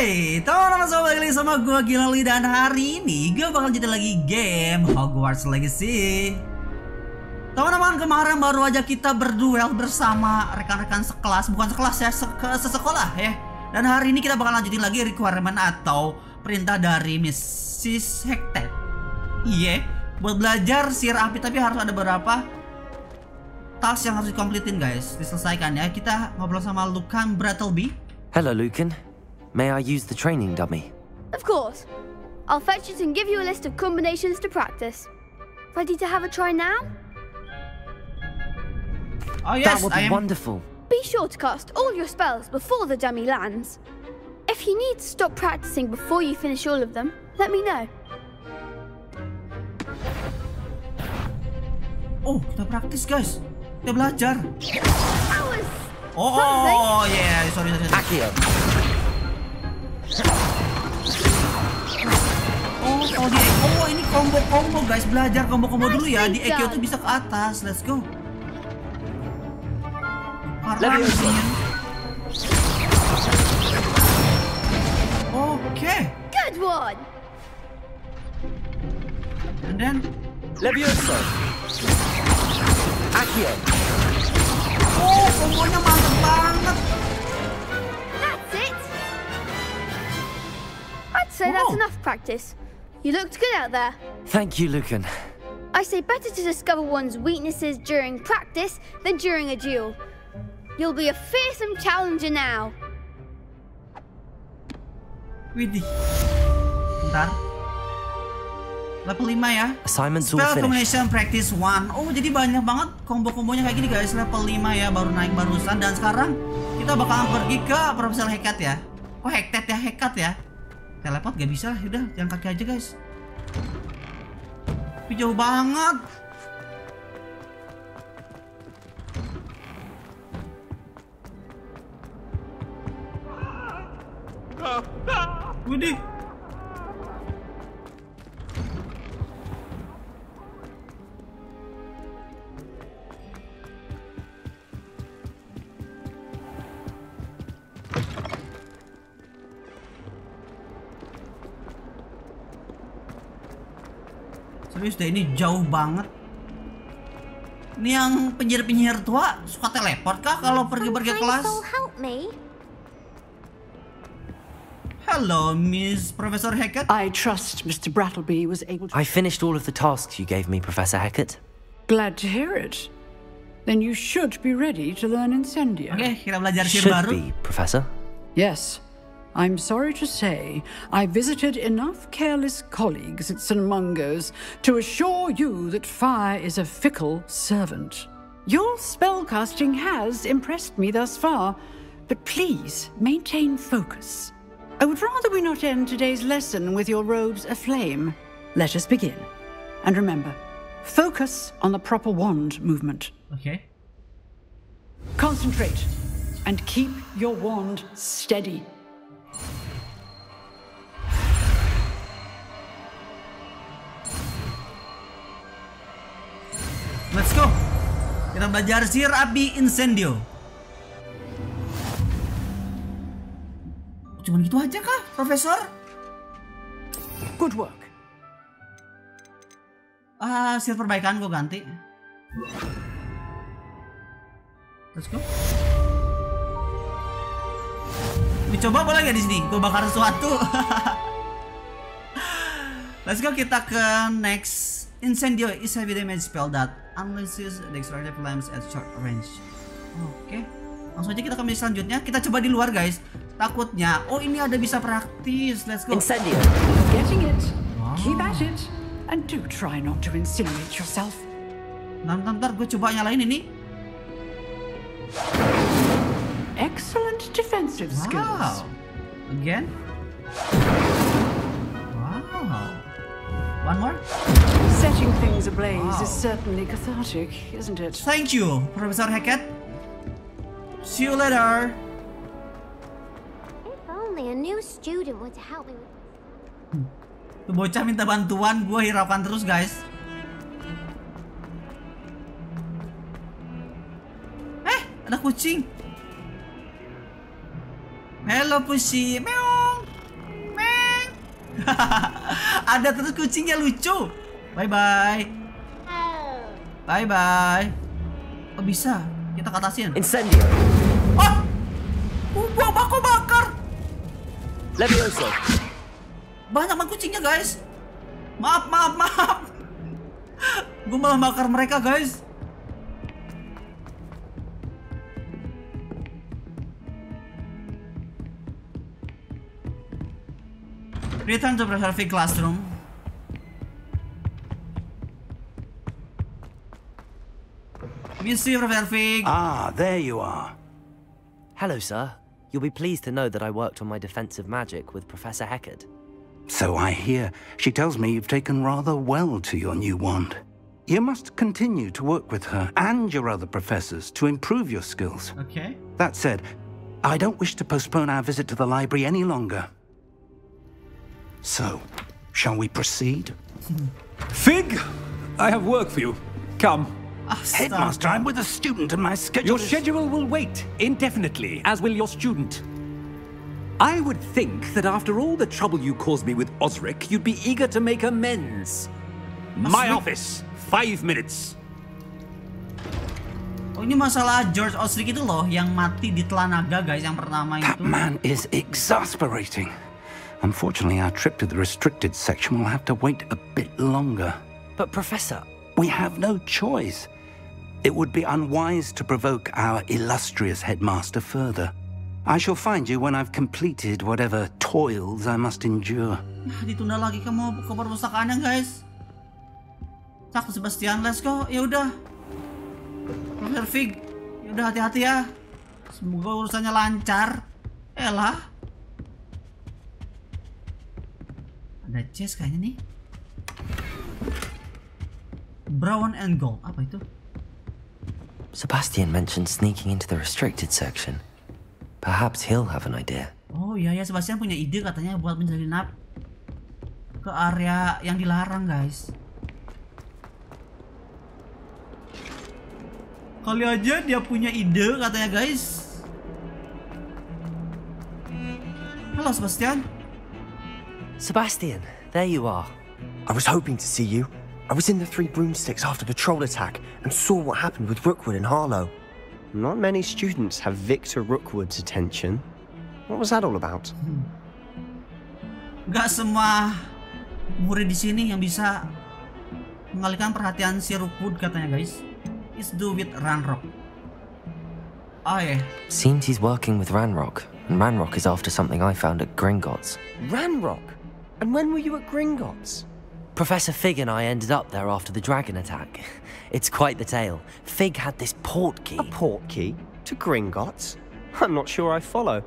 Hey, teman-teman semua, balik lagi sama gue Gilang, dan hari ini gue bakal jadi lagi game Hogwarts Legacy. Teman-teman, kemarin baru aja kita berduel bersama rekan-rekan sekelas, bukan sekelas ya, sesekolah ya. Dan hari ini kita bakal lanjutin lagi requirement atau perintah dari Mrs. Hector. Iya, buat belajar sihir api, tapi harus ada beberapa task yang harus dikompletin guys, diselesaikan ya. Kita ngobrol sama Lucan Brattleby. Hello, Lucan. May I use the training dummy? Of course. I'll fetch it and give you a list of combinations to practice. Ready to have a try now? Oh yes, that would be wonderful. Be sure to cast all your spells before the dummy lands. If you need to stop practicing before you finish all of them, let me know. Oh, kita praktis guys. Kita belajar. That was Oh yeah, sorry. Accio. Oh, ini combo guys. Belajar combo dulu ya. Di EQ tuh bisa ke atas. Let's go. Oke. good one. And then Levioso. Accio. oh, kombonya mantep banget. That's it. I'd say that's enough practice. You looked good out there. Thank you, Lucan. I say better to discover one's weaknesses during practice than during a duel. You'll be a fearsome challenger now. Widih. Bentar. Level 5 ya. Assignments all Spell finished. combination practice 1. Oh, jadi banyak banget combo-kombonya kayak gini guys. Level 5 ya, baru naik barusan. Dan sekarang kita bakalan pergi ke Profesor Hecat ya. Oh, Hecat ya. Teleport gak bisa, udah jalan kaki aja guys. Tapi jauh banget. Widih. Serius deh, ini jauh banget. Ini yang penyihir tua suka teleport kah kalau pergi-pergi kelas? Hello, Miss Professor Hackett. I trust Mr. Brattleby was able to... I finished all of the tasks you gave me, Professor Hackett. Glad to hear it. Then you should be ready to learn Incendio. Oke, kita belajar sihir Should baru. be, Professor. Yes. I'm sorry to say, I visited enough careless colleagues at St. Mungo's to assure you that fire is a fickle servant. Your spellcasting has impressed me thus far, but please maintain focus. I would rather we not end today's lesson with your robes aflame. Let us begin. And remember, focus on the proper wand movement. Oke. Concentrate and keep your wand steady. Let's go. Kita belajar sihir api Incendio. Cuman gitu aja kah, Profesor? Good work. Sihir perbaikan gue ganti. Let's go. Dicoba boleh gak di sini? Gue bakar sesuatu. Let's go, kita ke next. Incendio is heavy damage spell that unleashes destructive flames at short range. Oke. Langsung aja kita ke misi selanjutnya. Kita coba di luar guys. Takutnya, oh ini ada bisa praktis. Let's go. Incendio. Getting it. Wow. Keep at it. And do try not to incinerate yourself. Ntar gue coba nyalain ini. Excellent defensive skills. Wow. Again. Wow. One more. Setting things ablaze is certainly cathartic, isn't it? Thank you, Professor Hackett. See you later. If only a new student were to help me with Tuh bocah minta bantuan, gue hiraukan terus guys. Ada kucing. Hello Pussy. Meong. Ada terus kucingnya lucu. Bye bye. Bye bye. Oh bisa, kita katasin. Incendio. Oh, gua bakar. Levioso. Banyak banget kucingnya guys. Maaf. Gue malah bakar mereka guys. Return to Professor Fig classroom. Miss you, Professor Fig. Ah, there you are. Hello, sir. You'll be pleased to know that I worked on my defensive magic with Professor Heckard. So I hear. She tells me you've taken rather well to your new wand. You must continue to work with her and your other professors to improve your skills. Okay. That said, I don't wish to postpone our visit to the library any longer. So, shall we proceed? Fig, I have work for you. Come. Headmaster, I'm with a student and my schedule Your schedule will wait indefinitely, as will your student. I would think that after all the trouble you caused me with Osric, you'd be eager to make amends. My office, 5 minutes. Oh, ini masalah George Osric itu loh yang mati di telan naga guys, yang pertama That itu. man is exasperating. Unfortunately, our trip to the restricted section will have to wait a bit longer. But Professor... We have no choice. It would be unwise to provoke our illustrious headmaster further. I shall find you when I've completed whatever toils I must endure. Ditunda lagi kamu ke perpustakaannya guys. Cak Sebastian, let's go. Ya udah. Profesor Fig, ya udah hati-hati ya. Semoga urusannya lancar. Elah. Ada chest kayaknya nih. Brown and gold, apa itu? Sebastian mentioned sneaking into the restricted section. Perhaps he'll have an idea. Oh iya ya, Sebastian punya ide katanya buat menyelinap ke area yang dilarang guys. Kali aja dia punya ide katanya guys. Halo Sebastian. Sebastian, there you are. I was hoping to see you. I was in the Three Broomsticks after the troll attack and saw what happened with Rookwood and Harlow. Not many students have Victor Rookwood's attention. What was that all about? Gak semua murid di sini yang bisa mengalihkan perhatian si Rookwood katanya guys. It's do with Ranrock. Oh yeah. Seems he's working with Ranrock, and Ranrock is after something I found at Gringotts. Ranrock? And when were you at Gringotts? Professor Fig and I ended up there after the dragon attack. It's quite the tale. Fig had this port key. A port key? To Gringotts? I'm not sure I follow.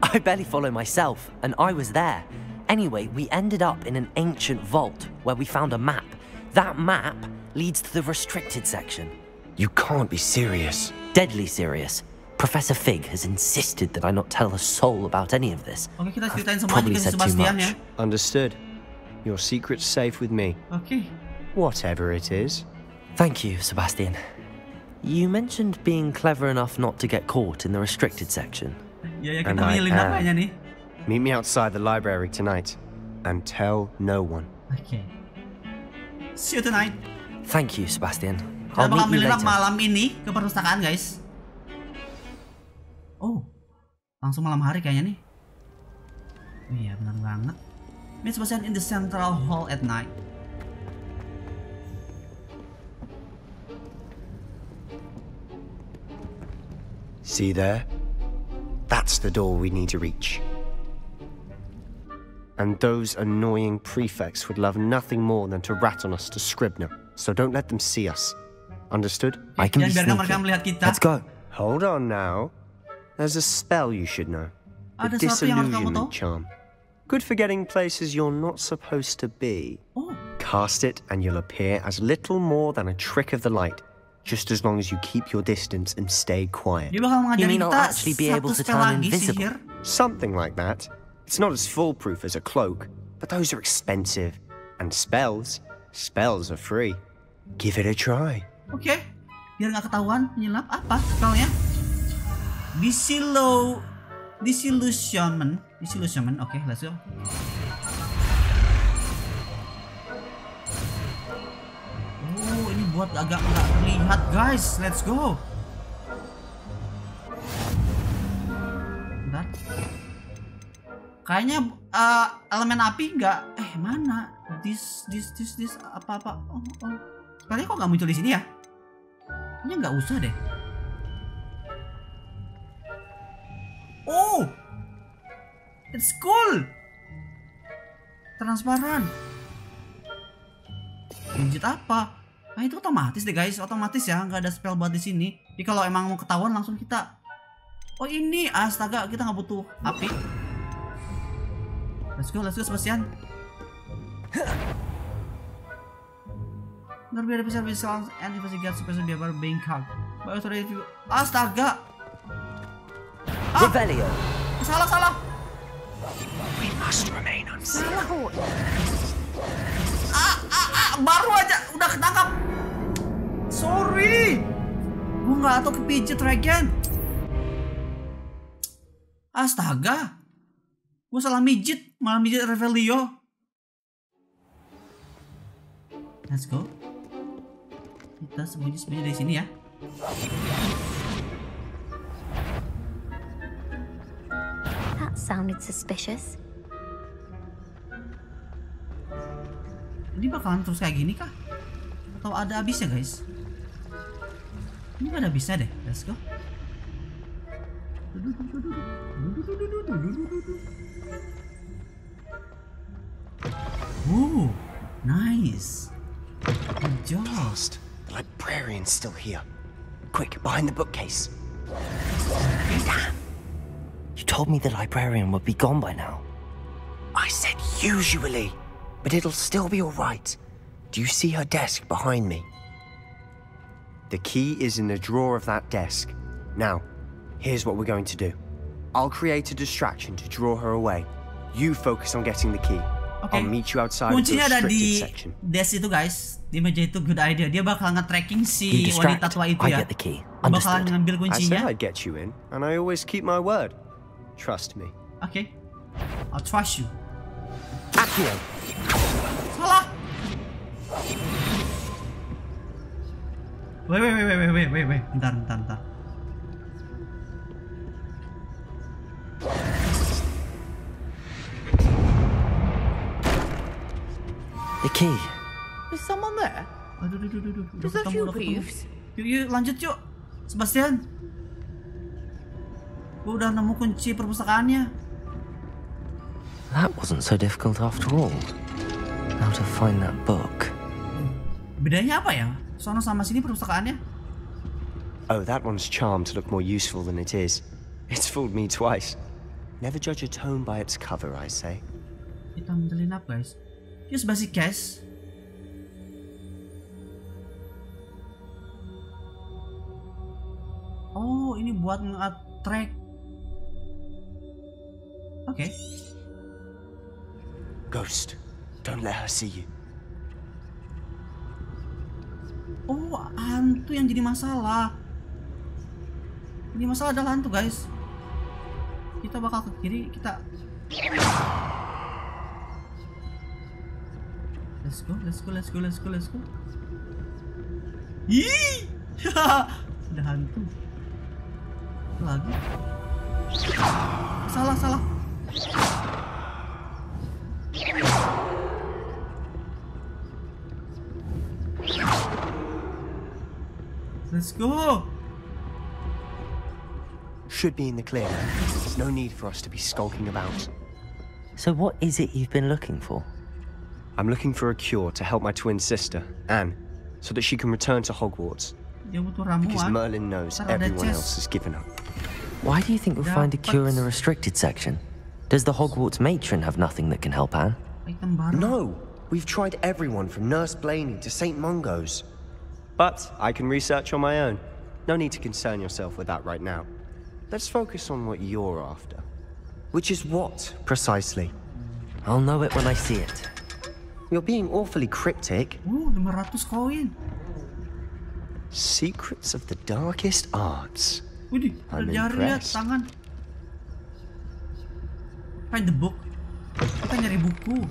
I barely follow myself, and I was there. Anyway, we ended up in an ancient vault where we found a map. That map leads to the restricted section. You can't be serious. Deadly serious. Professor Fig has insisted that I not tell a soul about any of this. Oke, kita ceritain semuanya Probably ke said too Sebastian ya. much. Understood. Your secret's safe with me. Oke. Whatever it is. Thank you, Sebastian. You mentioned being clever enough not to get caught in the restricted section. Ya kita And I menyelinap am. kayaknya nih. Meet me outside the library tonight. And tell no one. Oke. See you tonight. Thank you, Sebastian. Kita I'll bakal meet you menyelinap later. malam ini ke perpustakaan guys. Oh, langsung malam hari kayaknya nih. Oh iya benar banget. Meet Sebastian in the central hall at night. See there? That's the door we need to reach. And those annoying prefects would love nothing more than to rat on us to Scribner. So don't let them see us. Understood? I can be Jangan biarkan mereka sneaky. melihat kita. Let's go. Hold on now. There's a spell you should know. The Ada sesuatu yang harus kamu tahu? disillusionment charm. Good for getting places you're not supposed to be. Oh, Cast it and you'll appear as little more than a trick of the light. Just as long as you keep your distance and stay quiet. dia bakal You ngajarin mean I'll kita actually be satu able to spell turn lagi invisible? sihir. Something like that. It's not as foolproof as a cloak, but those are expensive. And spells are free. Give it a try. Oke, biar nggak ketahuan menyelap apa spellnya? Disillusionment. Oke, let's go. buat agak nggak terlihat guys. Let's go. Bentar. Kayaknya elemen api nggak. Mana? This apa? Oh. Sebenarnya kok nggak muncul di sini ya? Kayaknya nggak usah deh. Oh, it's cool. Transparan. Gadget apa? Itu otomatis deh guys, otomatis ya, nggak ada spell buat di sini. Jadi kalau emang mau ketahuan langsung kita. Oh ini, astaga, kita nggak butuh api. Let's go Sebastian. Berbeda bisa and investigate supaya biar being caught. Astaga. Revelio. Salah. We must remain unseen. Baru aja udah ketangkap. Sorry. Gua nggak tahu kepijit Regen. Astaga. Gua salah mijit, malah mijit Revelio. Let's go. Kita sembunyi dari sini ya. That sounded suspicious. Ini bakalan terus kayak gini kah? Atau ada habisnya guys? Ini gak ada habisnya deh. Let's go. Ooh, nice. Good job. The librarian's still here. Quick, behind the bookcase. Damn. You told me the librarian would be gone by now. I said usually, but it'll still be all right. Do you see her desk behind me? The key is in the drawer of that desk. Now, here's what we're going to do. I'll create a distraction to draw her away. You focus on getting the key. Okay. I'll meet you outside Kuncinya of the ada di restricted section. desk itu guys. Di meja itu good idea. Dia bakal nge-tracking si wanita tua itu ya. I get the key. Bakalan ngambil I kuncinya. said I'd get you in, and I always keep my word. Trust me. Okay. I'll trust you. Accio. Salah. Wait. Bentar. The key. Is someone there? Aduh. Is that you, Reeves? Yuk, lanjut yuk. Sebastian. Gue udah nemu kunci perpustakaannya. That wasn't so difficult after all. How to find that book? Bedanya apa ya? Sono sama sini perpustakaannya. Oh, that one's charmed to look more useful than it is. It's fooled me twice. Never judge a tome by its cover, I say. Kita mentelin up guys. Use basic cash. Oh, ini buat nge-track. Oke. Ghost, don't let her see you. Oh, hantu yang jadi masalah. Ini masalah adalah hantu guys. Kita bakal ke kiri, kita. Let's go. Ih, ada hantu. Lagi. Salah. Let's go. Should be in the clear. No need for us to be skulking about. So what is it you've been looking for? I'm looking for a cure to help my twin sister, Anne, so that she can return to Hogwarts. Dia butuh ramuan. Because Merlin knows everyone else has given up. Why do you think we'll find a cure in the restricted section? Does the Hogwarts matron have nothing that can help Anne? No, we've tried everyone from Nurse Blaney to St. Mungo's. But I can research on my own. No need to concern yourself with that right now. Let's focus on what you're after. Which is what, precisely? I'll know it when I see it. You're being awfully cryptic. 500 koin. Secrets of the darkest arts. Widih, I'm jari ya, impressed. tangan. Find the book. Kita nyari buku.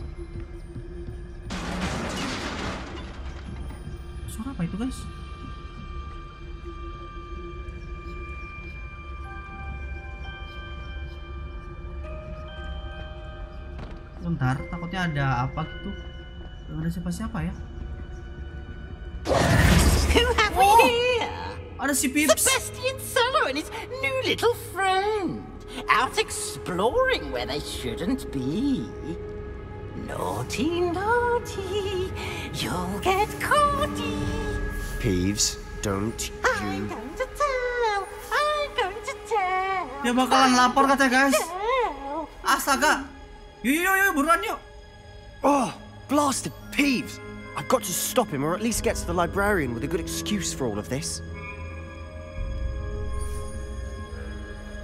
Suara apa itu guys? Bentar, takutnya ada apa gitu. Gak ada siapa-siapa ya. Oh, ada si Pips. Sebastian Solo and his new little friend out exploring where they shouldn't be. Naughty, naughty, you'll get caughty. Peeves, don't I'm going to tell. I'm going to tell. Dia bakalan lapor katanya guys. Astaga. Yuk, buruan yuk. Oh, blasted Peeves! I've got to stop him, or at least get to the librarian with a good excuse for all of this.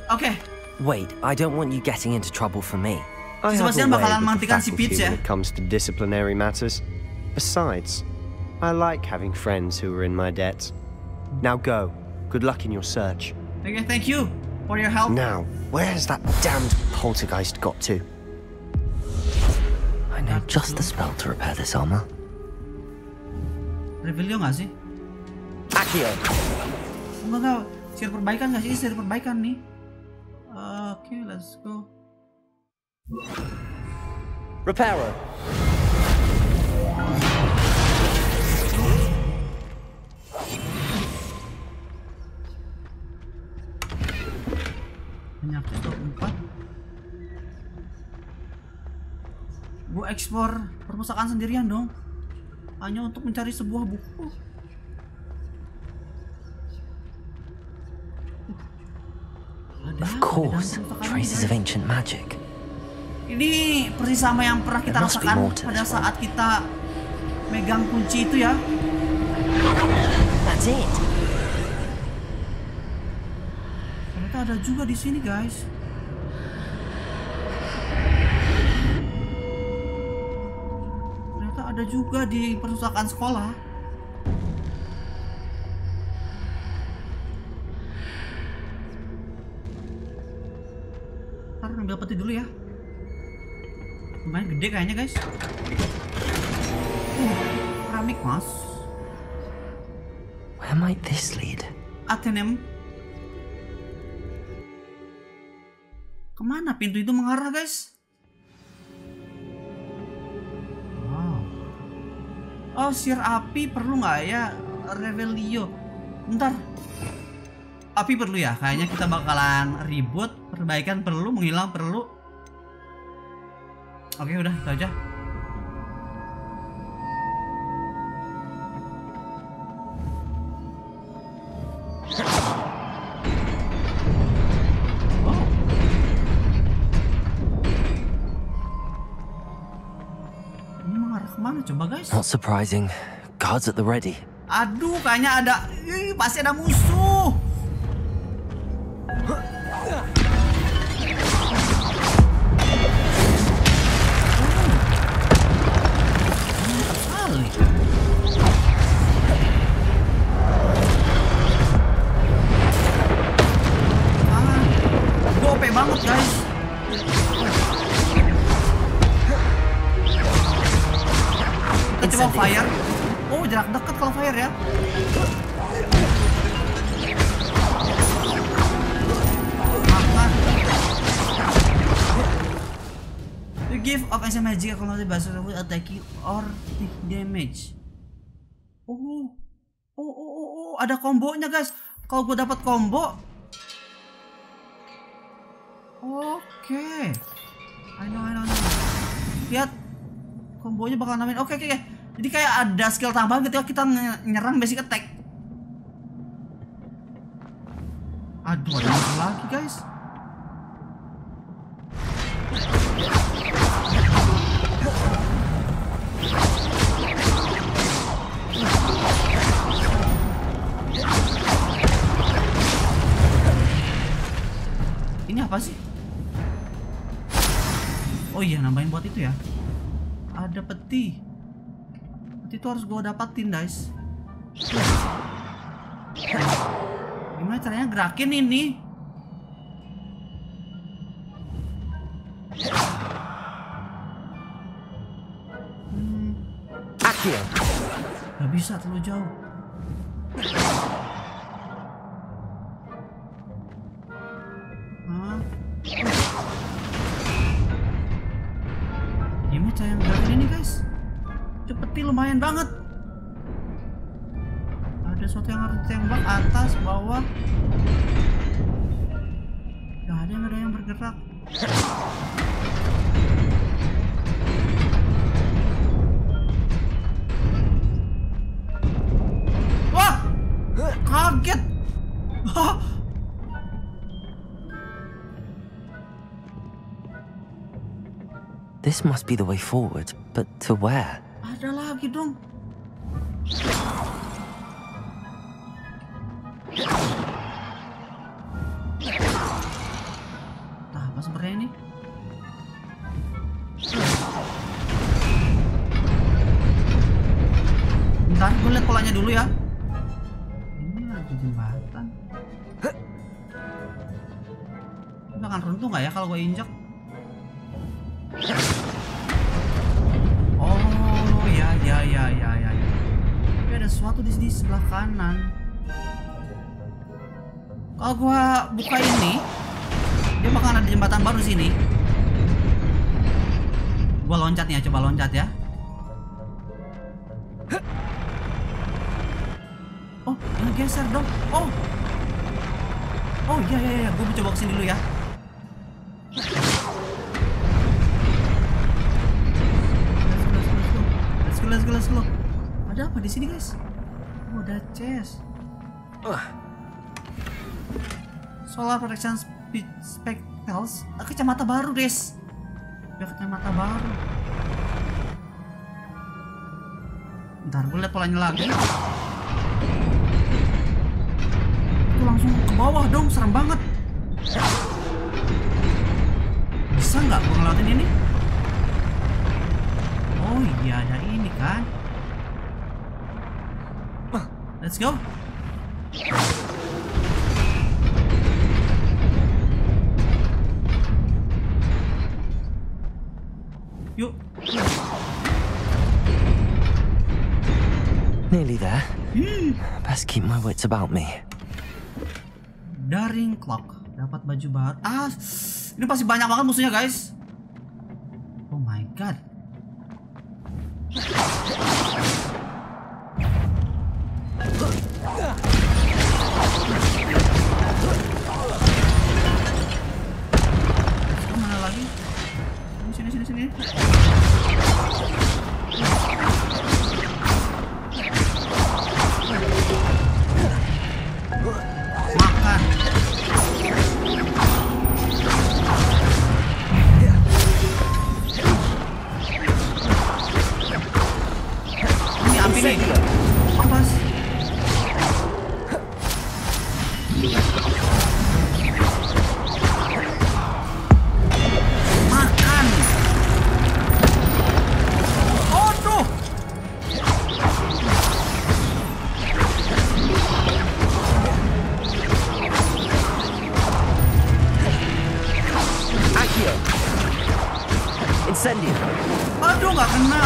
Okay. Wait, I don't want you getting into trouble for me. I have a Sebastian way bakalan with the menghentikan si faculty Peeps ya. when it comes to disciplinary matters. Besides, I like having friends who are in my debt. Now go. Good luck in your search. Okay, thank you for your help. Now, where has that damned poltergeist got to? I know just the spell to repair this armor. Revelio nggak sih? Accio. Enggak. Sihir perbaikan nggak sih? Sihir perbaikan nih. Oke, let's go. Reparo. Penyakit 24. Gue eksplor perpustakaan sendirian dong. Hanya untuk mencari sebuah buku. Of course, traces of ancient magic. Ini persis sama yang pernah kita rasakan pada saat kita megang kunci itu ya. That's it. Ternyata ada juga di sini, guys. Ternyata ada juga di perpustakaan sekolah. Ntar ambil peti dulu ya. Lumayan gede kayaknya, guys. Keramik, mas. Where might this lead? Athenem. Kemana pintu itu mengarah, guys? Wow. Oh, sihir api perlu nggak ya? Revelio. Bentar. Api perlu ya? Kayaknya kita bakalan ribut. Perbaikan perlu, menghilang perlu. Oke, udah itu aja. Oh. Ini mengarah kemana coba, guys? Not surprising. Guards at the ready. Aduh, kayaknya ada. Pasti ada musuh. OP banget, guys. Kita coba fire. Oh, jarak dekat kalau fire ya. Makan. The gift of ancient magic kalau nanti bahasa will attack you or take damage. Oh, ada kombonya, guys. Kalau gue dapat combo. Oke. I know. Lihat. Kombonya bakal namain. Oke. Jadi kayak ada skill tambahan ketika kita nyerang basic attack. Aduh, ada musuh lagi, guys. Ini apa sih? Oh iya, nambahin buat itu ya. Ada peti. Peti itu harus gue dapatin, guys. Gimana caranya gerakin ini? Accio. Gak bisa terlalu jauh. Gimana cara yang gerakin ini guys? Cepetin lumayan banget. Ada sesuatu yang harus ditembak, atas, bawah. Gak ada yang bergerak. Wah! Kaget! This must be the way forward, but to where? Ada lagi dong. Nah, apa sebenarnya ini? Bentar, gue lihat polanya dulu ya. Ini ada jembatan. Ini akan runtuh nggak ya kalau gue injak? Oh ya. Tapi ada sesuatu di sini sebelah kanan. Kalau gua buka ini, dia bakal ada jembatan baru sini. Gua loncat nih ya, coba loncat ya. Oh, ini geser dong. Oh iya. Gua coba kesini dulu ya. Let's go. Ada apa di sini guys? Oh, ada chest. Solar protection spectacles. Kacamata baru guys. Kacamata baru. Bentar, gue liat polanya lagi. Itu langsung ke bawah dong, serem banget. Bisa nggak gue ngelawatin ini? Oh iya, ada ini kan. Let's go. Yuk. Nearly there. Best keep my wits about me. Daring clock. Dapat baju baru. Ini pasti banyak banget musuhnya guys. Oh my god. Mana lagi? Sini. Makan. Ini ambil nih. Awas. Makan. Aduh. Accio. Incendio. Aduh, nggak kena.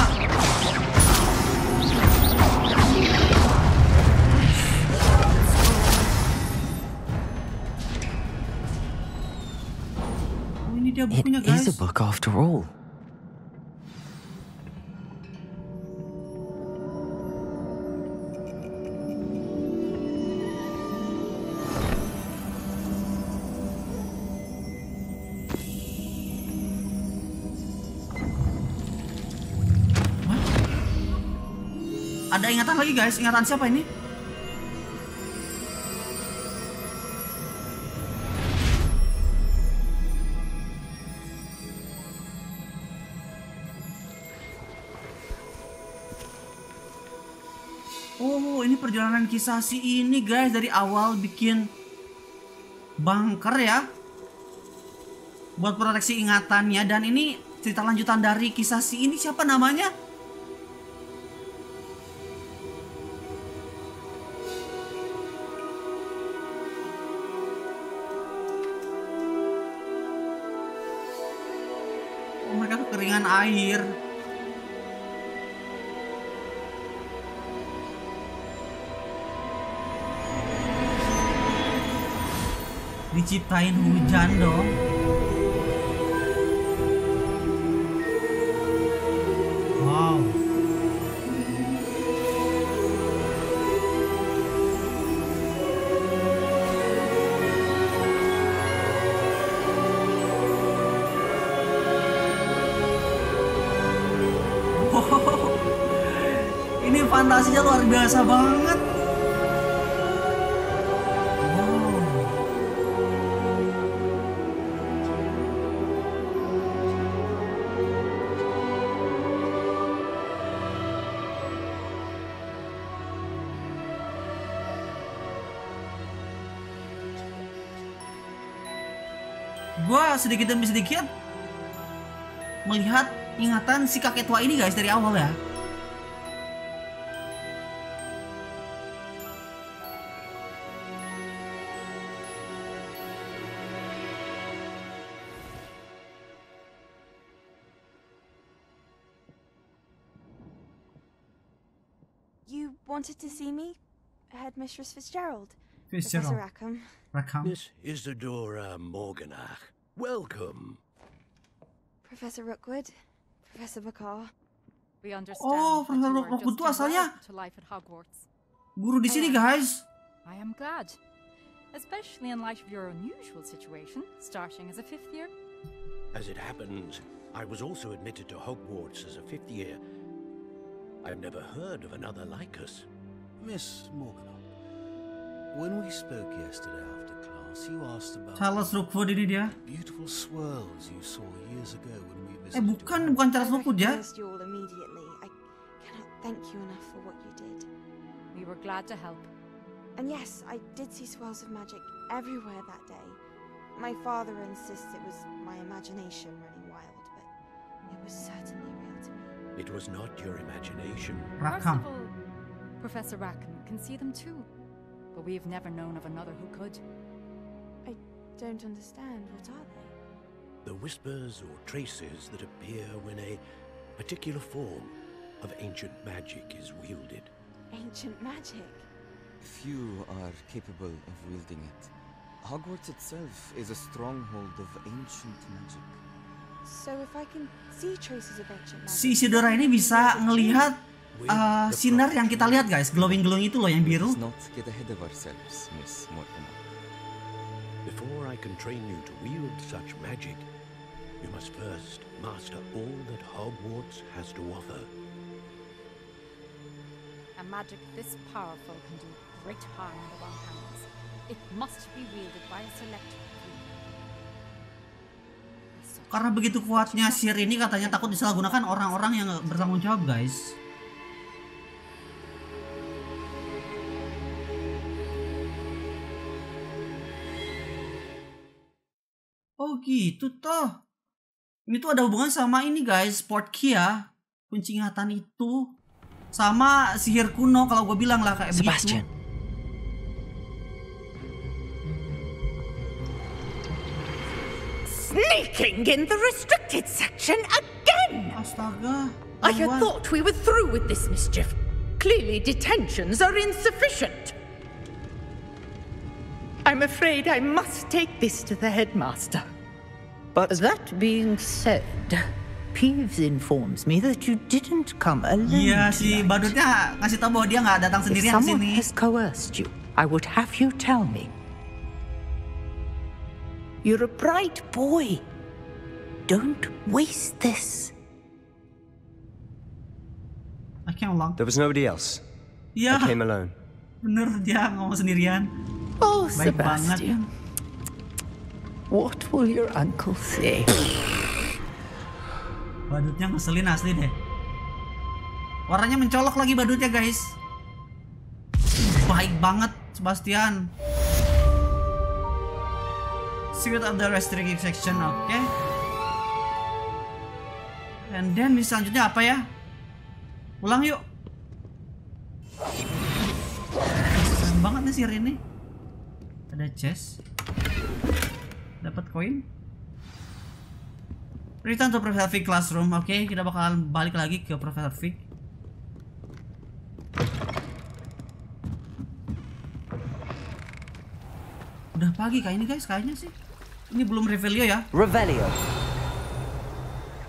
It is a book after all. Ada ingatan lagi guys, ingatan siapa ini? Oh, ini perjalanan kisah si ini guys, dari awal bikin bunker ya, buat proteksi ingatannya. Dan ini cerita lanjutan dari kisah si ini, siapa namanya? Oh, mereka kekeringan air. Diciptain hujan dong. Wow. Ini fantasinya luar biasa banget. Gua sedikit demi sedikit melihat ingatan si kakek tua ini guys dari awal ya. You wanted to see me, Headmistress Fitzgerald? Fitzgerald. Professor Rackham. Miss Isadora Morganach. Welcome. Professor Rookwood, Professor Bakar. We understand Oh, that you Profesor are Rookwood just tuh asalnya arrived to life at Hogwarts. guru di sini, guys. I am glad, especially in light of your unusual situation, starting as a 5th year. As it happens, I was also admitted to Hogwarts as a 5th year. I've never heard of another like us. Miss Morganach, when we spoke yesterday after class, you asked about Charles Rookwood ini dia. beautiful swirls you saw years ago when we visited. Bukan Charles Rookwood ya. You all immediately. I cannot thank you enough for what you did. We were glad to help. And yes, I did see swirls of magic everywhere that day. My father insists it was my imagination running wild, but it was certainly real to me. It was not your imagination. Rackham. Professor Rackham can see them too, but we have never known of another who could. I don't understand. What are they? The whispers or traces that appear when a particular form of ancient magic is wielded. Ancient magic? Few are capable of wielding it. Hogwarts itself is a stronghold of ancient magic. So if I can see traces of ancient magic. Si Isidora ini bisa ngelihat sinar yang kita lihat, guys. Glowing itu loh yang biru. Let's not get ahead of ourselves, Miss Morganach. Before I can train you to wield such magic, you must first master all that Hogwarts has to offer. A magic this powerful can do great harm in the wrong hands. It must be wielded by a select few. Karena begitu kuatnya sihir ini, katanya takut disalahgunakan orang-orang yang bertanggung jawab, guys. Oh gitu toh. Ini tuh ada hubungan sama ini, guys. Sport key ya. Kunci ingatan itu sama sihir kuno, kalau gue bilang lah kayak Sebastian. begitu. Sneaking in the restricted section again! Astaga. I had thought we were through with this mischief. Clearly detentions are insufficient. I'm afraid I must take this to the headmaster. But that being said, Peeves informs me that you didn't come alone. Iya, si badutnya ngasih tahu bahwa dia nggak datang If sendirian ke someone sini. has coerced you, I would have you tell me. You're a bright boy. Don't waste this. There was nobody else. Yeah. I came alone. Bener, dia ngomong sendirian. Oh, Baik Sebastian. What will your uncle say? Badutnya ngeselin asli deh. Warnanya mencolok lagi badutnya, guys. Baik banget, Sebastian. Secret of the restricted section, oke. And then selanjutnya apa ya? Pulang yuk. Keren banget nih sihir ini. Ada chest. Dapat koin. Return to Professor Fig classroom. Oke, kita bakal balik lagi ke Professor Fig. Udah pagi kayak ini guys, kayaknya sih. Ini belum Revelio ya? Revelio.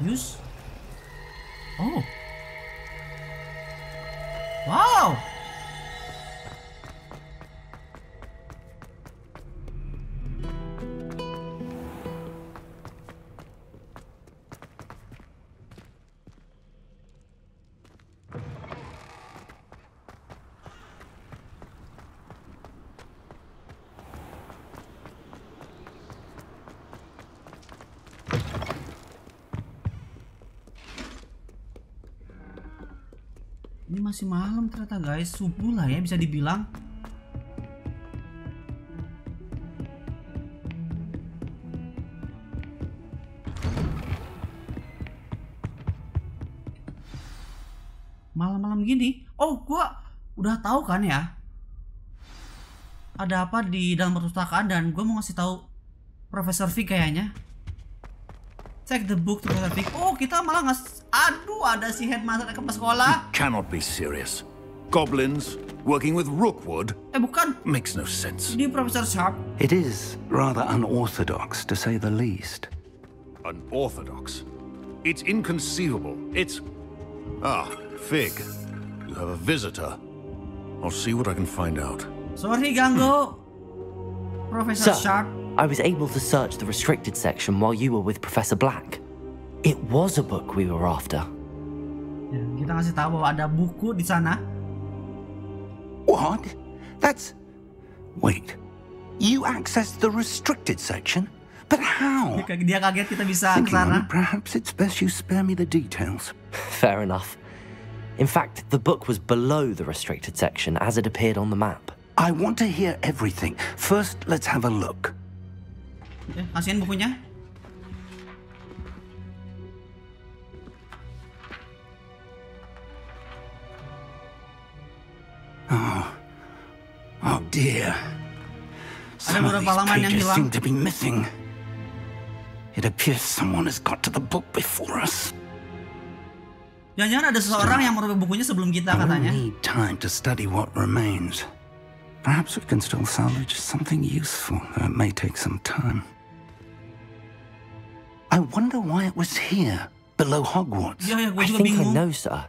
Use. Oh. Wow. Ini masih malam ternyata guys, subuh lah ya bisa dibilang. Malam-malam gini, oh gua udah tahu kan ya ada apa di dalam perpustakaan dan gua mau ngasih tahu Profesor V kayaknya. Check the book to Profesor V. Oh kita malah aduh ada si headmaster ke sekolah. Cannot be serious. Goblins working with Rookwood? Bukan. Makes no sense. Ini Profesor Sharp. It is rather unorthodox, to say the least. Unorthodox? It's inconceivable. It's... Ah, Fig. You have a visitor. I'll see what I can find out. Sorry, ganggu. Professor Sir, Sharp. I was able to search the restricted section while you were with Professor Black. It was a book we were after. Ya, kita ngasih tahu bahwa ada buku di sana. What? That's... Wait. You accessed the restricted section? But how? Dia kaget kita bisa ke sana. Perhaps it's best you spare me the details. Fair enough. In fact, the book was below the restricted section as it appeared on the map. I want to hear everything. First, let's have a look. Kasihin bukunya. Oh dear. Some of these pages seem to be missing. It appears someone has got to the book before us. Jangan-jangan ada seseorang yang merubah bukunya sebelum kita katanya. I need time to study what remains. Perhaps we can still salvage something useful, though it may take some time. I wonder why it was here, below Hogwarts. I think I know, sir.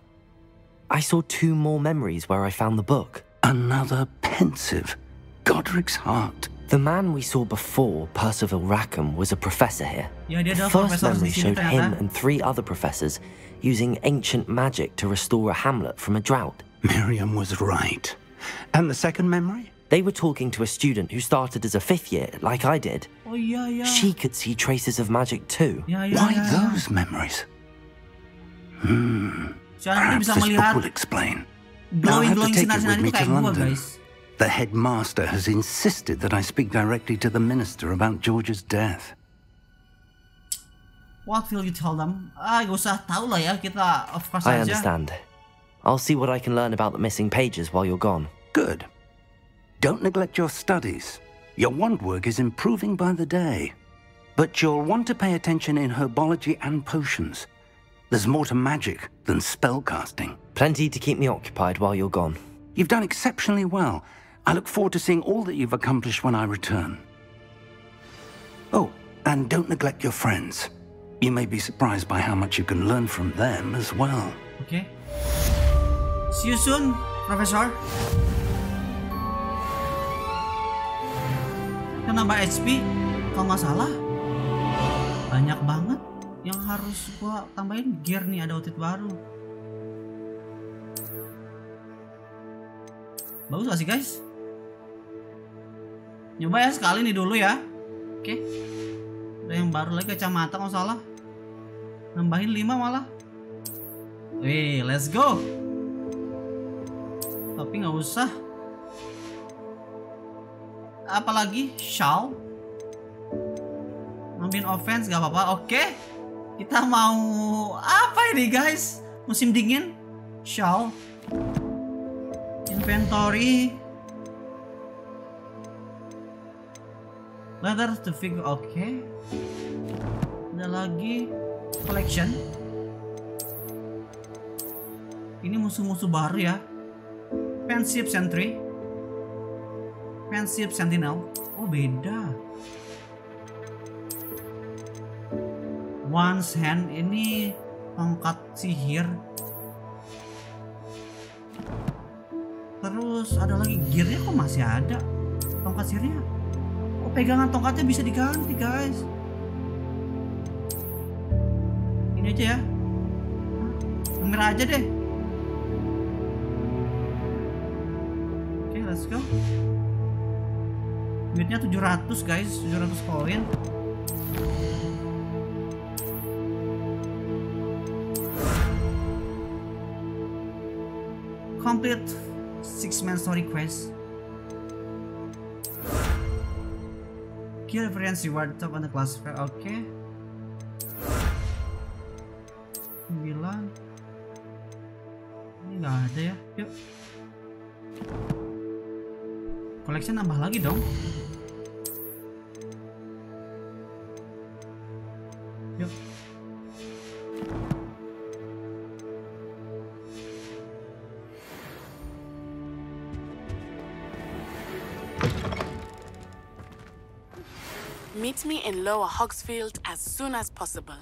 I saw 2 more memories where I found the book. Another pensive. Godric's heart. The man we saw before, Percival Rackham, was a professor here. The first memory showed him and 3 other professors using ancient magic to restore a hamlet from a drought. Miriam was right. And the second memory? They were talking to a student who started as a 5th year, like I did. Oh, yeah. She could see traces of magic too. Why those memories? Perhaps this book will explain. Now I have to take it with me to London. The headmaster has insisted that I speak directly to the minister about George's death. What will you tell them? Gak usah tahu lah ya, kita of course I aja. understand. I'll see what I can learn about the missing pages while you're gone. Good. Don't neglect your studies. Your wand work is improving by the day. But you'll want to pay attention in herbology and potions. There's more to magic than spellcasting. Plenty to keep me occupied while you're gone. You've done exceptionally well. I look forward to seeing all that you've accomplished when I return. Oh, and don't neglect your friends. You may be surprised by how much you can learn from them as well. Okay. See you soon, Professor. Kita nambah HP, kalau nggak salah banyak banget yang harus gua tambahin. Gear nih, ada outfit baru. Bagus gak sih guys? Nyoba ya sekali nih dulu ya. Oke. Ada yang baru lagi, kacamata kalau salah. Nambahin 5 malah. Wih, let's go. Tapi nggak usah. Apalagi shawl. Nambahin offense gak apa-apa. Oke. Kita mau apa ini guys? Musim dingin. Shawl. Inventory. Letter to figure. Oke. Ada lagi collection. Ini musuh-musuh baru ya. Pensive Sentry. Friendship Sentinel. Oh beda. One's Hand ini tongkat sihir. Terus ada lagi gearnya kok masih ada. Tongkat sihirnya. Oh pegangan tongkatnya bisa diganti guys. Ini aja ya. Yang merah aja deh. Oke, let's go. Duitnya 700 guys, 700 koin. Complete 6-man story quest. Kill friends reward top on the classifier. Oke. 9. Ini nggak ada ya. Yuk. Collection nambah lagi dong. Yuk. Meet me in Lower Hogsfield as soon as possible.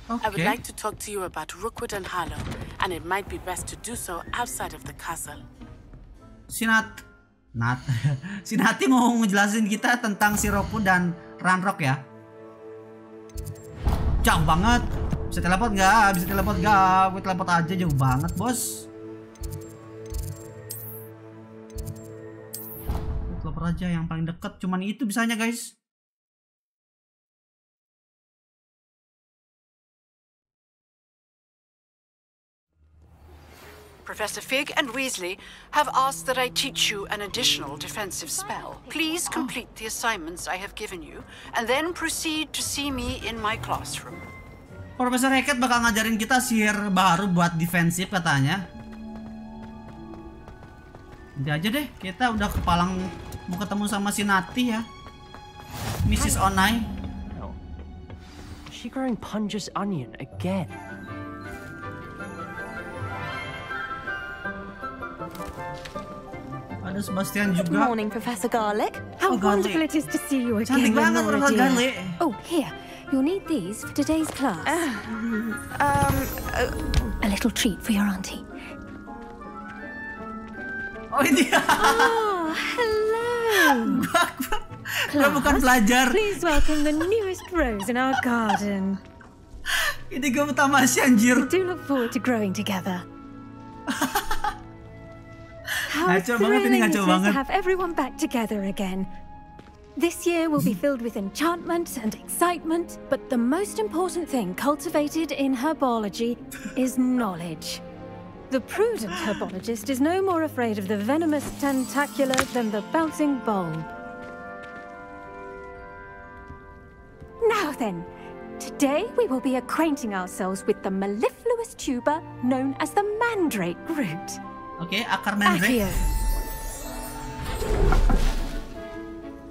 I would like to talk to you about Rookwood and Harlow, and it might be best to do so outside of the castle. Si Nati mau ngejelasin kita tentang si Rookwood dan Ranrock ya. Jauh banget. Bisa teleport nggak? Bisa teleport nggak? Gue teleport aja, jauh banget bos. Teleport aja yang paling deket. Cuman itu bisanya guys. Professor Fig and Weasley have asked that I teach you an additional defensive spell. Please complete the assignments I have given you, and then proceed to see me in my classroom. Profesor Hackett bakal ngajarin kita sihir baru buat defensif katanya. Nanti aja deh, kita udah kepalang mau ketemu sama si Nati ya. Mrs. Onai. Is she growing Punja's onion again? Ada Sebastian Good juga. morning, Professor Garlic. How Garlic. wonderful it is to see you again. Cantik banget Profesor Garlic. Oh, here. You'll need these for today's class. A little treat for your auntie. Oh ini. Oh, hello. Gue bukan pelajar. Please welcome the newest rose in our garden. Ini gue tamasya anjir. We do look forward to growing together. How Ngaco banget ini, thrilling ngaco it is banget. to have everyone back together again. This year will be filled with enchantment and excitement, but the most important thing cultivated in herbology is knowledge. The prudent herbologist is no more afraid of the venomous tentacular than the bouncing bulb. Now then, today we will be acquainting ourselves with the mellifluous tuber known as the mandrake root. Oke, akar mandrake.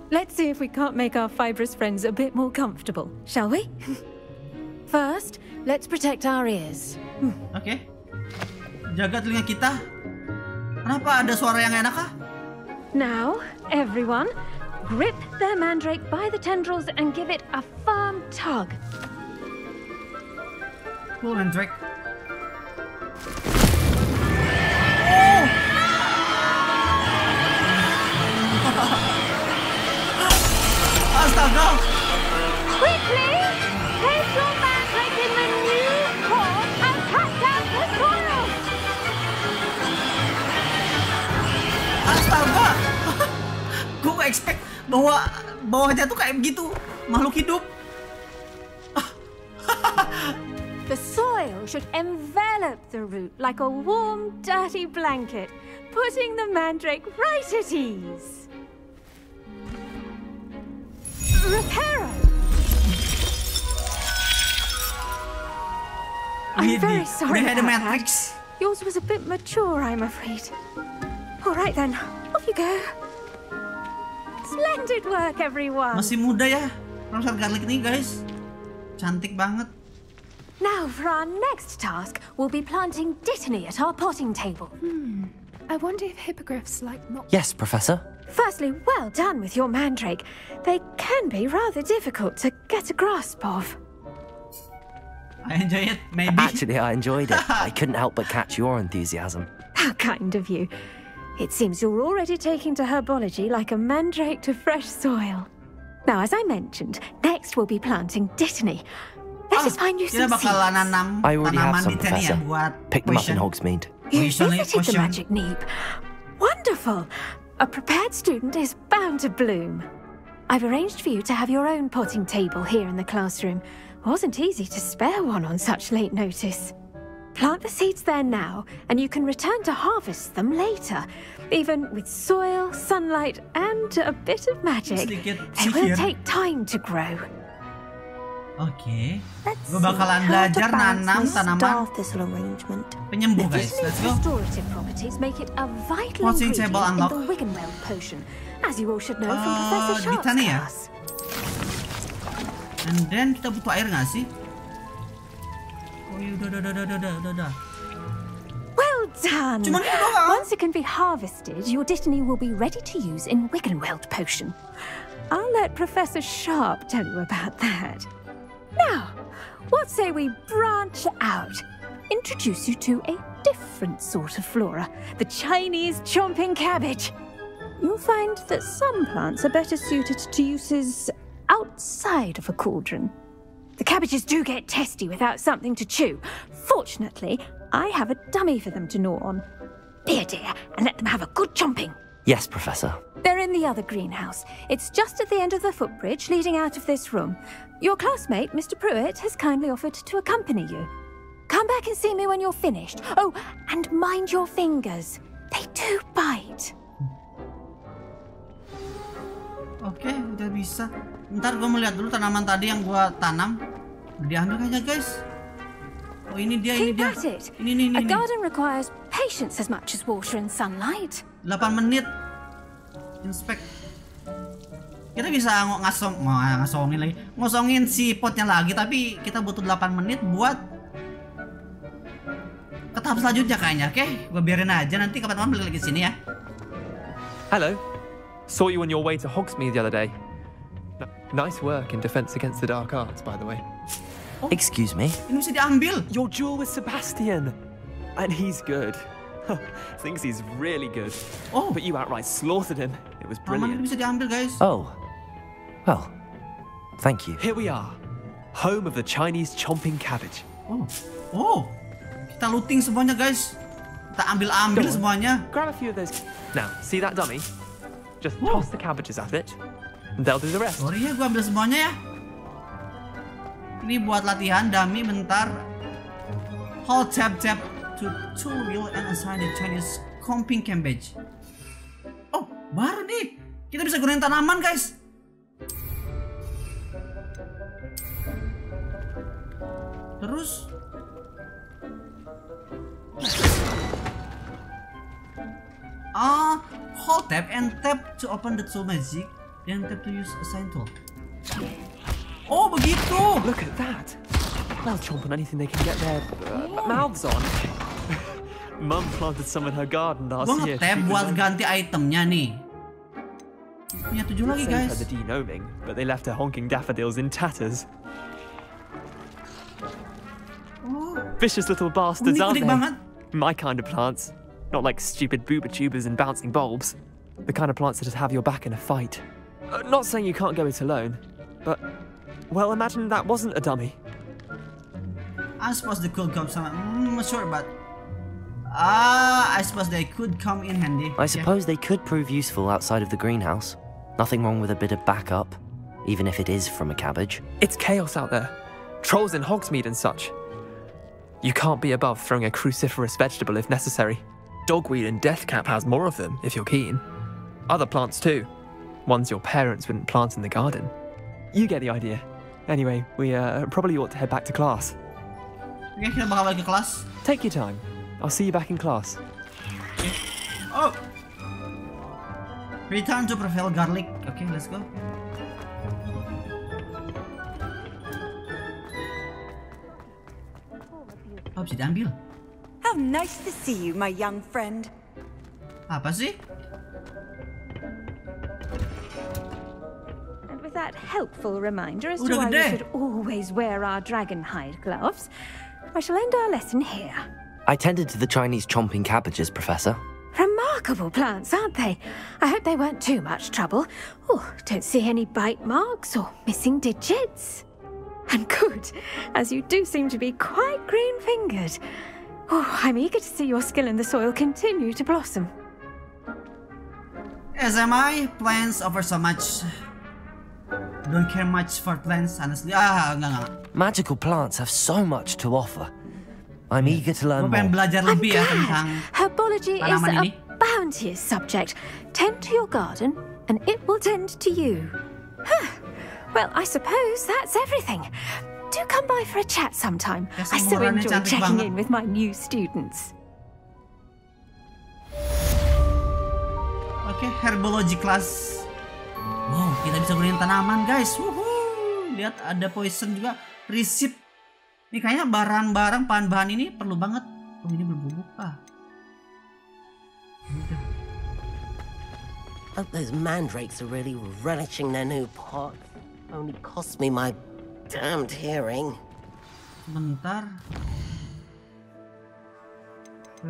Let's see if we can't make our fibrous friends a bit more comfortable, shall we? First, let's protect our ears. Oke. Jaga telinga kita. Kenapa ada suara yang enak kah? Now, everyone, grip their mandrake by the tendrils and give it a firm tug. Cool mandrake. Astaga! Quickly! Place your mandrake in the new pot and cut down the soil! Astaga! Gue gak expect bahwa bawahnya tuh kayak begitu. Makhluk hidup. The soil should envelop the root like a warm, dirty blanket, putting the mandrake right at ease. Reparo! I'm very sorry about that. Yours was a bit mature, I'm afraid. All right then, off you go. Splendid work, everyone. Masih muda ya, Profesor Garlic nih guys. Cantik banget. Now for our next task, we'll be planting Dittany at our potting table. I wonder if hippogriffs like not. Yes, Professor. Firstly, well done with your mandrake. They can be rather difficult to get a grasp of. I enjoy it, maybe. Actually, I enjoyed it. I couldn't help but catch your enthusiasm. How kind of you. It seems you're already taking to herbology like a mandrake to fresh soil. Now, as I mentioned, next we'll be planting dittany. Let us find you some seeds. I already have some, Professor. Pick them up in Hogsmeade. You visited the magic neep. Wonderful. A prepared student is bound to bloom. I've arranged for you to have your own potting table here in the classroom. Wasn't easy to spare one on such late notice. Plant the seeds there now, and you can return to harvest them later. Even with soil, sunlight, and a bit of magic, they will take time to grow. Oke, gue bakalan belajar nanam tanaman penyembuh, guys. Let's go. Potting table unlock. Ditani ya. And then kita butuh air nggak sih? Oh iya, udah. Well done. Once it can be harvested, your dittany will be ready to use in Wiggenweld potion. I'll let Professor Sharp tell you about that. Now, what say we branch out? Introduce you to a different sort of flora, the Chinese chomping cabbage. You'll find that some plants are better suited to uses outside of a cauldron. The cabbages do get testy without something to chew. Fortunately, I have a dummy for them to gnaw on. Be a dear and let them have a good chomping. Yes, Professor. They're in the other greenhouse. It's just at the end of the footbridge leading out of this room. Your classmate, Mr. Pruitt, has kindly offered to accompany you. Come back and see me when you're finished. Oh, and mind your fingers. They do bite. Oke, udah bisa. Ntar gue mau lihat dulu tanaman tadi yang gue tanam. Udah diambil kayaknya, guys. Oh, ini dia. Ini. A garden requires patience as much as water and sunlight. 8 menit. Inspect. Kita bisa ngosongin si potnya lagi, tapi kita butuh 8 menit buat ke tahap selanjutnya kayaknya. Oke, gue biarin aja, nanti kapan-kapan balik lagi sini ya. Hello. Saw you on your way to Hogsmeade the other day. Nice work in defense against the dark arts, by the way. Oh, excuse me? Ini bisa diambil. Your duel with Sebastian. And he's good. Thinks he's really good. Oh. But you outright slaughtered him. It was brilliant. Ini bisa diambil, guys. Oh. Well, thank you. Here we are. Home of the Chinese chomping cabbage. Oh. Kita looting semuanya, guys. Kita ambil semuanya. Grab a few of those. Now, see that dummy? Just toss the cabbages at it. And they'll do the rest. Sorry ya, gue ambil semuanya ya. Ini buat latihan dummy bentar. Hold tab to tool wheel and assign the Chinese chomping cabbage. Oh, baru nih. Kita bisa gunain tanaman, guys. Terus hold tab and tap to open the tool magic, then tap to use assign tool. Oh, begitu. Look at that. They'll chomp on anything they can get their mouths on. Mum planted some in her garden last year. Gua nge-tab buat ganti itemnya nih. Punya 7 lagi, guys. The denoming, but they left her honking daffodils in tatters. Vicious little bastards, aren't they? My kind of plants. Not like stupid booba tubers and bouncing bulbs. The kind of plants that have your back in a fight. Not saying you can't go it alone, but, well, imagine that wasn't a dummy. I suppose they could come I'm not sure, but I suppose they could come in handy. I suppose they could prove useful outside of the greenhouse. Nothing wrong with a bit of backup, even if it is from a cabbage. It's chaos out there. Trolls in Hogsmeade and such. You can't be above throwing a cruciferous vegetable if necessary. Dogweed and deathcap has more of them, if you're keen. Other plants too. Ones your parents wouldn't plant in the garden. You get the idea. Anyway, we probably ought to head back to class. Okay, kita bakal balik ke kelas. Take your time. I'll see you back in class. Okay. Oh! Return to prevail garlic. Okay, let's go. Oh, bisa diambil. How nice to see you, my young friend. Apa sih? that helpful reminder as to Udah why we gede. should always wear our dragon hide gloves, I shall end our lesson here. I tended to the Chinese chomping cabbages, Professor. Remarkable plants, aren't they? I hope they weren't too much trouble. Oh, don't see any bite marks or missing digits. And good, as you do seem to be quite green-fingered. Oh, I'm eager to see your skill in the soil continue to blossom. SMI, plants offer so much. Don't care much for plants, honestly. Enggak. Magical plants have so much to offer. I'm eager to learn Gue pengen more. belajar lebih ya tentang Herbology is tanaman ini. a bounteous subject. Tend to your garden, and it will tend to you. Well, I suppose that's everything. Do come by for a chat sometime. I so orangnya enjoy cantik checking banget. in with my new students. Oke, herbology class. Wow, kita bisa gunain tanaman, guys. Wuhuu. Lihat ada poison juga. Resip. Ini kayaknya barang-barang bahan-bahan ini perlu banget. Oh, ini belum buka. Hope those mandrakes are really relishing their new pot. Only cost me my damned hearing. Sebentar.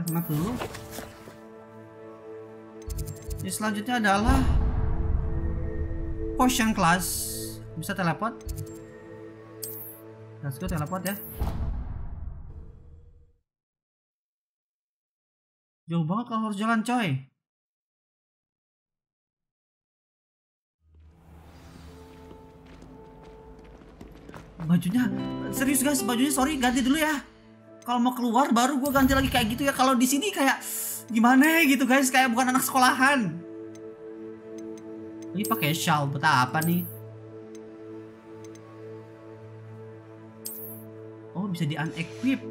Map dulu. Ini selanjutnya adalah potion class. Bisa teleport. Let's go teleport ya. Jauh banget kalau harus jalan, coy. Bajunya serius guys, bajunya sorry ganti dulu ya. Kalau mau keluar baru gue ganti lagi kayak gitu ya. Kalau di sini kayak gimana gitu guys, kayak bukan anak sekolahan. Ini pakai shawl buat apa nih? Oh, bisa di unequip.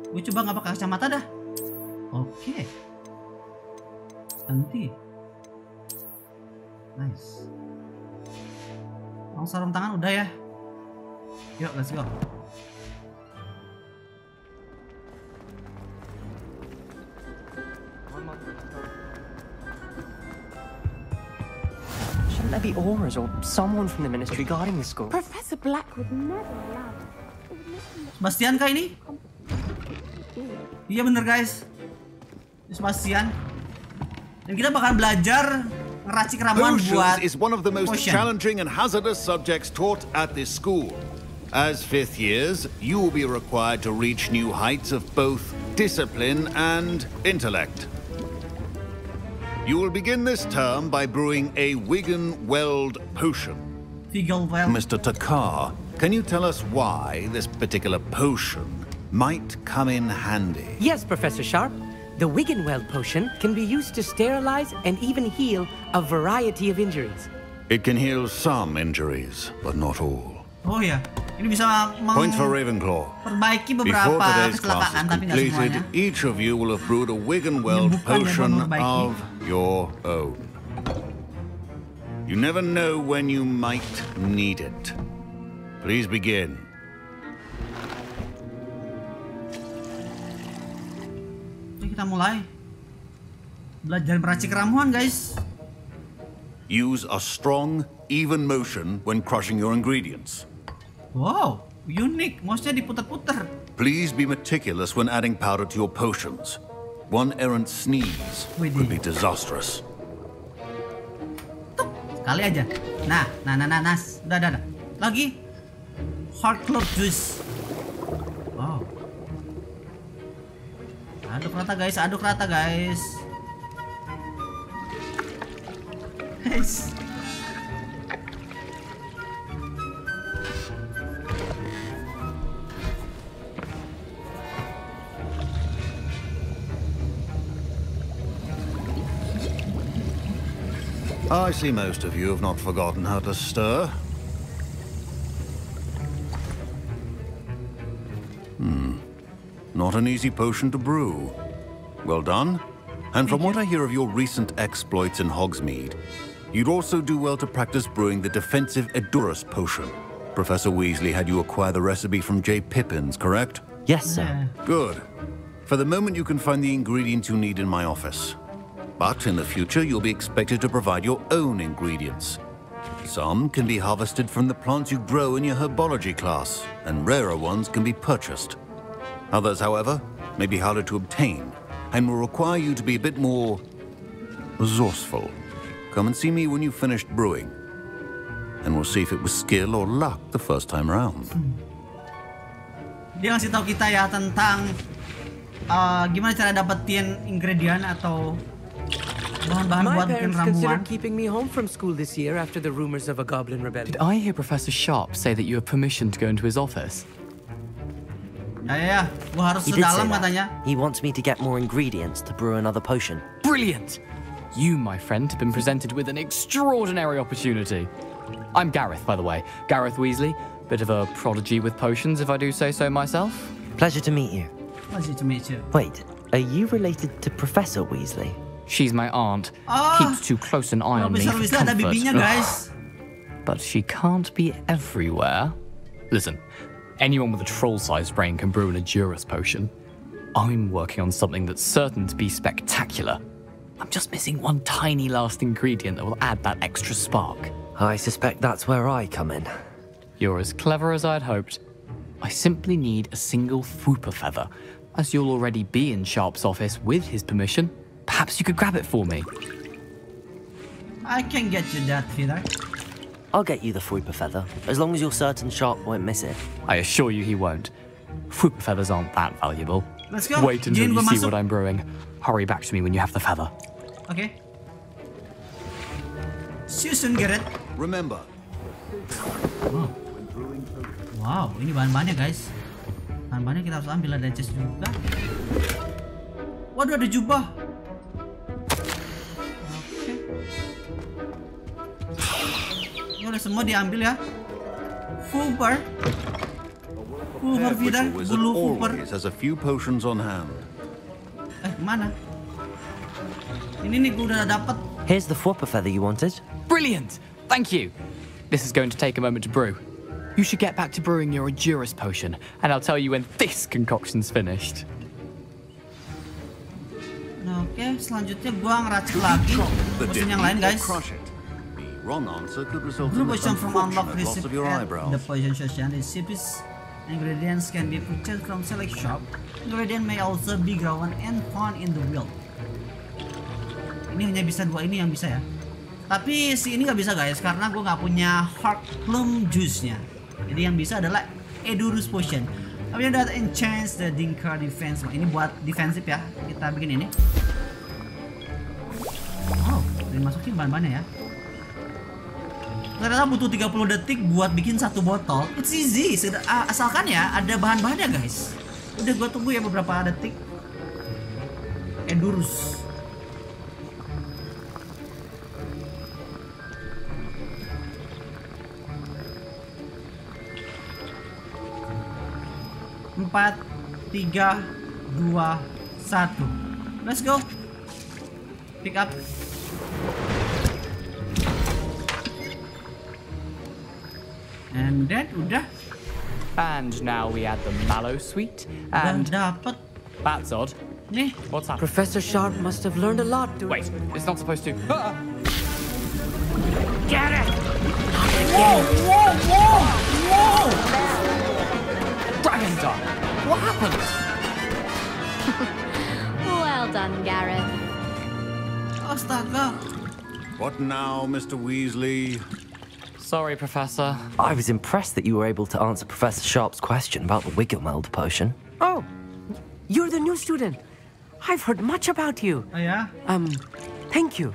Gue coba nggak pakai kacamata dah. Oke. Nanti. Nice. Sarung tangan udah ya. Yuk, let's go. Shouldn't there be auras or someone from the ministry guarding the school? Professor Black would never allow it. Sebastian kah ini? Iya bener guys. Sebastian. Dan kita bakal belajar ngeracik ramuan buat Potions is one of the most potion. challenging and hazardous subjects taught at this school. As fifth years, you will be required to reach new heights of both discipline and intellect. You will begin this term by brewing a Wigan-Weld potion. Mr. Takar, can you tell us why this particular potion might come in handy? Yes, Professor Sharp. The Wiggenweld potion can be used to sterilize and even heal a variety of injuries. It can heal some injuries, but not all. Oh ya, ini bisa Points for Ravenclaw. memperbaiki Before beberapa today's class kecelakaan is tapi nggak completed, semuanya. each of you will have brewed a Wiggenweld potion of your own. You never know when you might need it. Please begin. Oke, kita mulai belajar meracik ramuan, guys. Use a strong, even motion when crushing your ingredients. Wow, unik. Mouse-nya diputar-putar. Please be meticulous when adding powder to your potions. One errant sneeze could be disastrous. Sekali aja. Nah. Udah. Lagi. Hard clove juice. Wow. Aduk rata guys. Guys. I see most of you have not forgotten how to stir. Not an easy potion to brew. Well done. And from what I hear of your recent exploits in Hogsmeade, you'd also do well to practice brewing the defensive Edurus potion. Professor Weasley had you acquire the recipe from J. Pippins, correct? Yes, sir. Good. For the moment, you can find the ingredients you need in my office. But in the future, you'll be expected to provide your own ingredients. Some can be harvested from the plants you grow in your herbology class, and rarer ones can be purchased. Others, however, may be harder to obtain, and will require you to be a bit more resourceful. Come and see me when you've finished brewing, and we'll see if it was skill or luck the first time around. Dia ngasih tahu kita ya tentang gimana cara dapetin ingredient atau bahan-bahan buat bikin ramuan. Considered keeping me home from school this year after the rumors of a goblin rebellion. Did I hear Professor Sharp say that you have permission to go into his office? Ya, gua harus sedalam katanya. He wants me to get more ingredients to brew another potion. Brilliant! You, my friend, have been presented with an extraordinary opportunity. I'm Gareth, by the way. Gareth Weasley. Bit of a prodigy with potions, if I do say so myself. Pleasure to meet you. Pleasure to meet you. Wait, are you related to Professor Weasley? She's my aunt. Keeps too close an eye on me for comfort. But she can't be everywhere. Listen, anyone with a troll-sized brain can brew an Adurus potion. I'm working on something that's certain to be spectacular. I'm just missing one tiny last ingredient that will add that extra spark. I suspect that's where I come in. You're as clever as I'd hoped. I simply need a single Fwooper feather. As you'll already be in Sharp's office with his permission, perhaps you could grab it for me. I can get you that feather. I'll get you the Fwooper feather, as long as you're certain Sharp won't miss it. I assure you he won't. Fwooper feathers aren't that valuable. Let's go. Wait until you see what I'm brewing. Hurry back to me when you have the feather. Okay. See you soon, Gareth. Remember. Wow, ini bahan-bahannya guys. Bahan-bahannya kita harus ambil, ada chest juga. Waduh, ada jubah. Oke. Ini udah semua diambil ya. Fwooper. Fwooper feeder, bulu Fwooper. Has a few potions on hand. Mana? Ini nih gue udah dapet. Here's the Fwooper feather you wanted. Brilliant! Thank you. This is going to take a moment to brew. You should get back to brewing your Adurus potion, and I'll tell you when this concoction's finished. Nah, oke, selanjutnya gua ngeracik lagi potion yang lain, guys. Brew potion from unlock recipe at the potion session. Recipes ingredients can be purchased from select shop. Ingredient may also be grown and found in the wild. Ini hanya bisa dua ini yang bisa ya. Tapi si ini nggak bisa guys, karena gue nggak punya heart plum juice-nya. Jadi yang bisa adalah Adurus potion. Tapi that enchants the Dinker defense. Nah, ini buat defensif ya. Kita bikin ini. Oh, dimasukin bahan-bahannya ya. Ternyata butuh 30 detik buat bikin satu botol. It's easy, asalkan ya ada bahan-bahannya guys. Udah gue tunggu ya beberapa detik. Adurus. Empat, 3, 2, 1. Let's go. Pick up. And then udah. And now we add the mallow sweet and dapat. That's odd. Nih, what's that? Professor Sharp must have learned a lot. Wait, it's not supposed to. Get it! Whoa, whoa, whoa, whoa! Dragon Dog! What happened? Well done, Gareth. Astaga. What now, Mr. Weasley? Sorry, Professor. I was impressed that you were able to answer Professor Sharp's question about the Wiggenweld potion. Oh, you're the new student. I've heard much about you. Oh, yeah? Thank you.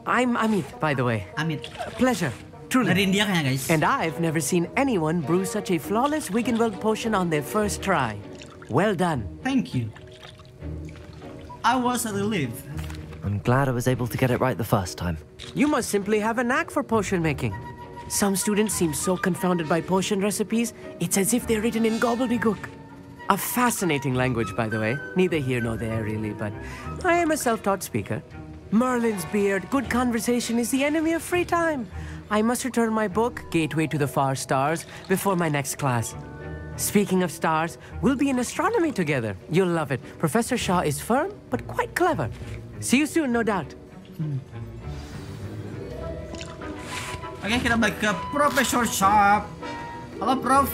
I'm Amit, by the way. Amit. Pleasure. Truly. Dari India kayaknya, guys. And I've never seen anyone brew such a flawless Wiggenweld potion on their first try. Well done. Thank you. I was relieved. I'm glad I was able to get it right the first time. You must simply have a knack for potion making. Some students seem so confounded by potion recipes, it's as if they're written in gobbledygook. A fascinating language, by the way. Neither here nor there, really, but I am a self-taught speaker. Merlin's beard, good conversation is the enemy of free time. I must return my book, Gateway to the Far Stars, before my next class. Speaking of stars, we'll be in astronomy together. You'll love it. Professor Shaw is firm, but quite clever. See you soon, no doubt. Oke, kita balik ke Professor Sharp. Halo, Prof.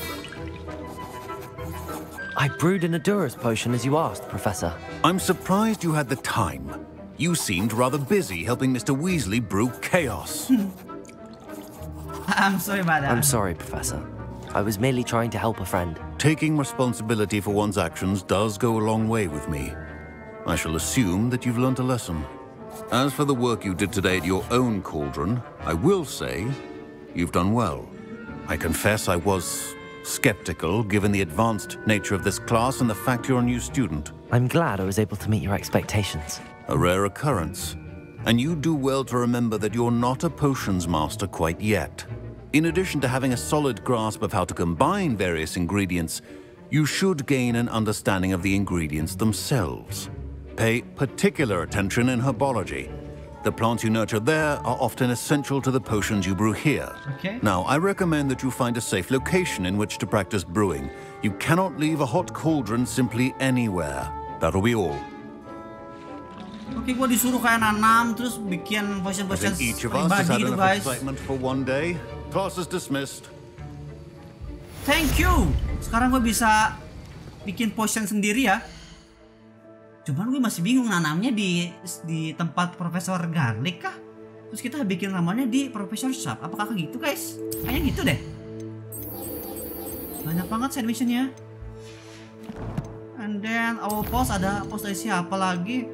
I brewed an Adura's potion as you asked, Professor. I'm surprised you had the time. You seemed rather busy helping Mr. Weasley brew chaos. I'm sorry about that. I'm sorry, Professor. I was merely trying to help a friend. Taking responsibility for one's actions does go a long way with me. I shall assume that you've learnt a lesson. As for the work you did today at your own cauldron, I will say you've done well. I confess I was skeptical given the advanced nature of this class and the fact you're a new student. I'm glad I was able to meet your expectations. A rare occurrence. And you do well to remember that you're not a potions master quite yet. In addition to having a solid grasp of how to combine various ingredients, you should gain an understanding of the ingredients themselves. Pay particular attention in herbology. The plants you nurture there are often essential to the potions you brew here. Okay. Now, I recommend that you find a safe location in which to practice brewing. You cannot leave a hot cauldron simply anywhere. That'll be all. Oke, gue disuruh kayak nanam terus bikin potion-potion pribadi gitu, guys. Excitement for one day. Class is dismissed. Thank you. Sekarang gue bisa bikin potion sendiri ya. Cuman gue masih bingung nanamnya di tempat Profesor Garlic kah? Terus kita bikin ramuannya di Profesor Sharp. Apakah gitu, guys? Kayaknya gitu deh. Banyak banget side mission-nya. And then our post, ada post dari siapa lagi?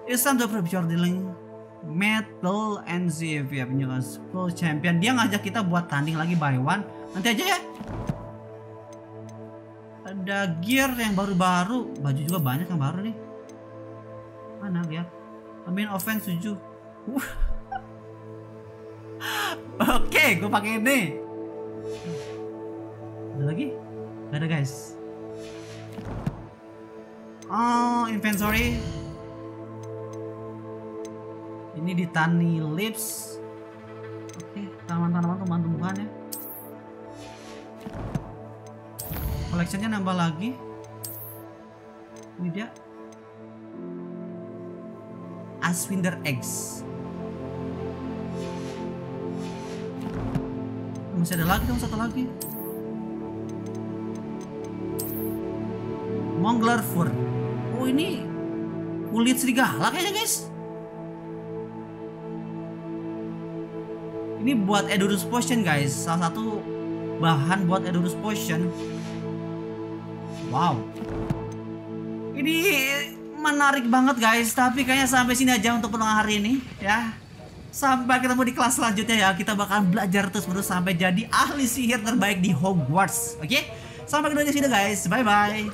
It's time to prepare dealing Metal and Ziv ya, penjaga school champion. Dia ngajak kita buat tanding lagi by one. Nanti aja ya. Ada gear yang baru-baru, baju juga banyak yang baru nih. Mana lihat? Main offense 7. Oke, gue pakai ini. Ada lagi? Gak ada, guys. Oh, inventory. Ini di Tani Lips. Oke, tanaman-tanaman tumbuhan-tumbuhan ya. Collectionnya nambah lagi. Ini dia Aswinder Eggs. Masih ada lagi dong, satu lagi. Mongler Fur. Oh, ini kulit serigala kayaknya, guys. Ini buat Edurus Potion, guys. Salah satu bahan buat Edurus Potion. Wow, ini menarik banget, guys. Tapi kayaknya sampai sini aja untuk penuh hari ini ya. Sampai ketemu di kelas selanjutnya ya. Kita bakal belajar terus-menerus sampai jadi ahli sihir terbaik di Hogwarts. Oke? Sampai ketemu di sini, guys. Bye-bye.